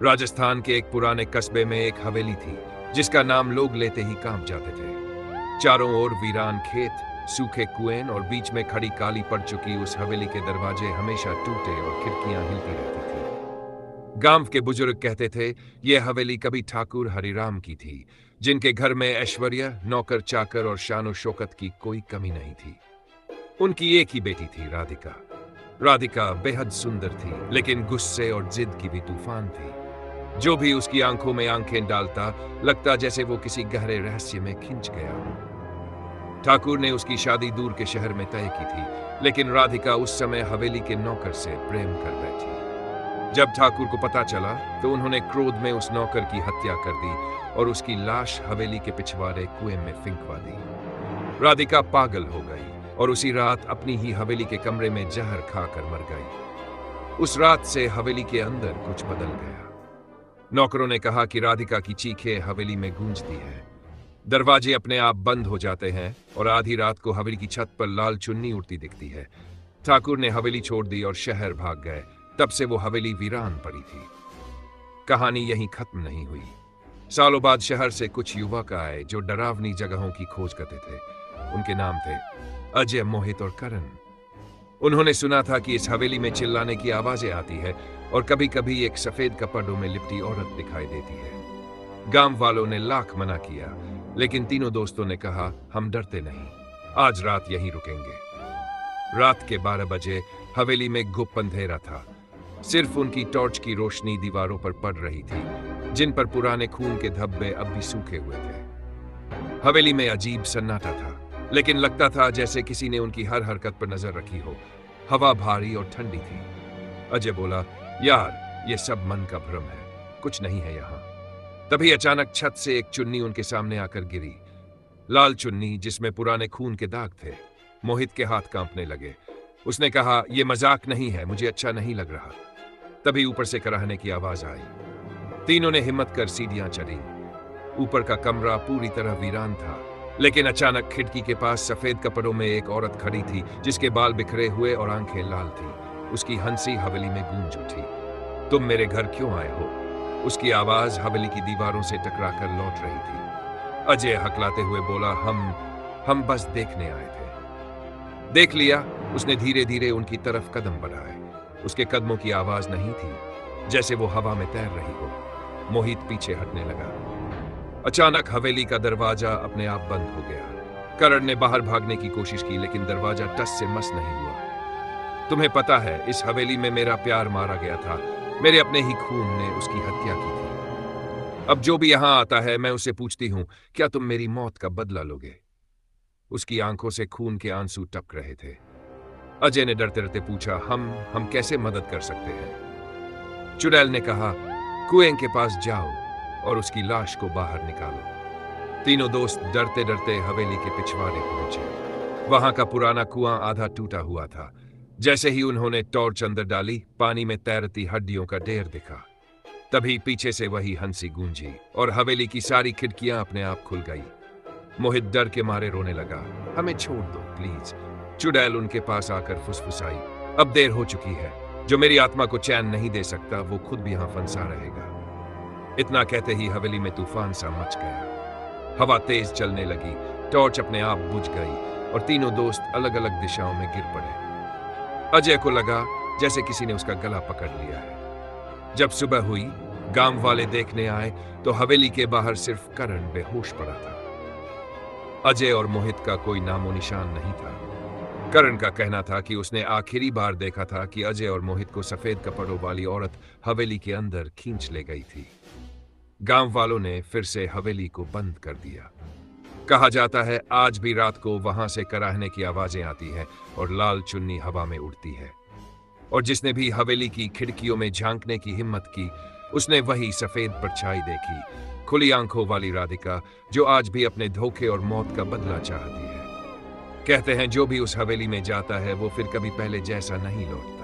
राजस्थान के एक पुराने कस्बे में एक हवेली थी जिसका नाम लोग लेते ही कांप जाते थे। चारों ओर वीरान खेत, सूखे कुएं और बीच में खड़ी काली पड़ चुकी उस हवेली के दरवाजे हमेशा टूटे और खिड़कियां हिलती रहती थी। गांव के बुजुर्ग कहते थे यह हवेली कभी ठाकुर हरिराम की थी, जिनके घर में ऐश्वर्य, नौकर चाकर और शान शौकत की कोई कमी नहीं थी। उनकी एक ही बेटी थी, राधिका। राधिका बेहद सुंदर थी, लेकिन गुस्से और जिद की भी तूफान थी। जो भी उसकी आंखों में आंखें डालता, लगता जैसे वो किसी गहरे रहस्य में खिंच गया हो। ठाकुर ने उसकी शादी दूर के शहर में तय की थी, लेकिन राधिका उस समय हवेली के नौकर से प्रेम कर बैठी। जब ठाकुर को पता चला तो उन्होंने क्रोध में उस नौकर की हत्या कर दी और उसकी लाश हवेली के पिछवाड़े कुएं में फेंकवा दी। राधिका पागल हो गई और उसी रात अपनी ही हवेली के कमरे में जहर खाकर मर गई। उस रात से हवेली के अंदर कुछ बदल गया। नौकरों ने कहा कि राधिका की चीखें हवेली में गूंजती हैं। दरवाजे अपने आप बंद हो जाते हैं और आधी रात को हवेली की छत पर लाल चुन्नी उड़ती दिखती है। ठाकुर ने हवेली छोड़ दी और शहर भाग गए। तब से वो हवेली वीरान पड़ी थी। कहानी यहीं खत्म नहीं हुई। सालों बाद शहर से कुछ युवक आए जो डरावनी जगहों की खोज करते थे। उनके नाम थे अजय, मोहित और करण। उन्होंने सुना था कि इस हवेली में चिल्लाने की आवाजें आती है और कभी कभी एक सफेद कपड़ों में लिपटी औरत दिखाई देती है। गांव वालों ने लाख मना किया, लेकिन तीनों दोस्तों ने कहा हम डरते नहीं, आज रात यहीं रुकेंगे। रात के 12 बजे हवेली में गुप्त अंधेरा था। सिर्फ उनकी टॉर्च की रोशनी दीवारों पर पड़ रही थी, जिन पर पुराने खून के धब्बे अब भी सूखे हुए थे। हवेली में अजीब सन्नाटा था, लेकिन लगता था जैसे किसी ने उनकी हर हरकत पर नजर रखी हो। हवा भारी और ठंडी थी। अजय बोला, यार ये सब मन का भ्रम है, कुछ नहीं है यहाँ। तभी अचानक छत से एक चुन्नी उनके सामने आकर गिरी। लाल चुन्नी जिसमें पुराने खून के दाग थे। मोहित के हाथ कांपने लगे। उसने कहा, यह मजाक नहीं है, मुझे अच्छा नहीं लग रहा। तभी ऊपर से कराहने की आवाज आई। तीनों ने हिम्मत कर सीढ़ियां चढ़ी। ऊपर का कमरा पूरी तरह वीरान था, लेकिन अचानक खिड़की के पास सफेद कपड़ों में एक औरत खड़ी थी, जिसके बाल बिखरे हुए और आंखें लाल थी। उसकी हंसी हवेली में गूंज उठी। तुम मेरे घर क्यों आए हो? उसकी आवाज हवेली की दीवारों से टकराकर लौट रही थी। अजय हकलाते हुए बोला, हम बस देखने आए थे। देख लिया? उसने धीरे धीरे उनकी तरफ कदम बढ़ाए। उसके कदमों की आवाज नहीं थी, जैसे वो हवा में तैर रही हो। मोहित पीछे हटने लगा। अचानक हवेली का दरवाजा अपने आप बंद हो गया। करण ने बाहर भागने की कोशिश की, लेकिन दरवाजा टस से मस नहीं हुआ। तुम्हें पता है, इस हवेली में मेरा प्यार मारा गया था। मेरे अपने ही खून ने उसकी हत्या की थी। अब जो भी यहां आता है, मैं उससे पूछती हूं, क्या तुम मेरी मौत का बदला लोगे? उसकी आंखों से खून के आंसू टपक रहे थे। अजय ने डरते डरते पूछा, हम कैसे मदद कर सकते हैं? चुड़ैल ने कहा, कुएं के पास जाओ और उसकी लाश को बाहर निकालो। तीनों दोस्त डरते डरते हवेली के पिछवाड़े पहुंचे। वहां का पुराना कुआं आधा टूटा हुआ था। जैसे ही उन्होंने टॉर्च अंदर डाली, पानी में तैरती हड्डियों का ढेर दिखा। तभी पीछे से वही हंसी गूंजी और हवेली की सारी खिड़कियां अपने आप खुल गई। मोहित डर के मारे रोने लगा। हमें छोड़ दो प्लीज। चुड़ैल उनके पास आकर फुसफुसाई, अब देर हो चुकी है। जो मेरी आत्मा को चैन नहीं दे सकता, वो खुद भी यहां फंसा रहेगा। इतना कहते ही हवेली में तूफान सा मच गया। हवा तेज चलने लगी, टॉर्च अपने आप बुझ गई और तीनों दोस्त अलग अलग दिशाओं में गिर पड़े। अजय को लगा जैसे किसी ने उसका गला पकड़ लिया है। जब सुबह हुई, गांव वाले देखने आए तो हवेली के बाहर सिर्फ करण बेहोश पड़ा था। अजय और मोहित का कोई नामो निशान नहीं था। करण का कहना था कि उसने आखिरी बार देखा था कि अजय और मोहित को सफेद कपड़ों वाली औरत हवेली के अंदर खींच ले गई थी। गांव वालों ने फिर से हवेली को बंद कर दिया। कहा जाता है आज भी रात को वहां से कराहने की आवाजें आती हैं और लाल चुन्नी हवा में उड़ती है। और जिसने भी हवेली की खिड़कियों में झांकने की हिम्मत की, उसने वही सफेद परछाई देखी, खुली आंखों वाली राधिका, जो आज भी अपने धोखे और मौत का बदला चाहती है। कहते हैं जो भी उस हवेली में जाता है, वो फिर कभी पहले जैसा नहीं लौटता।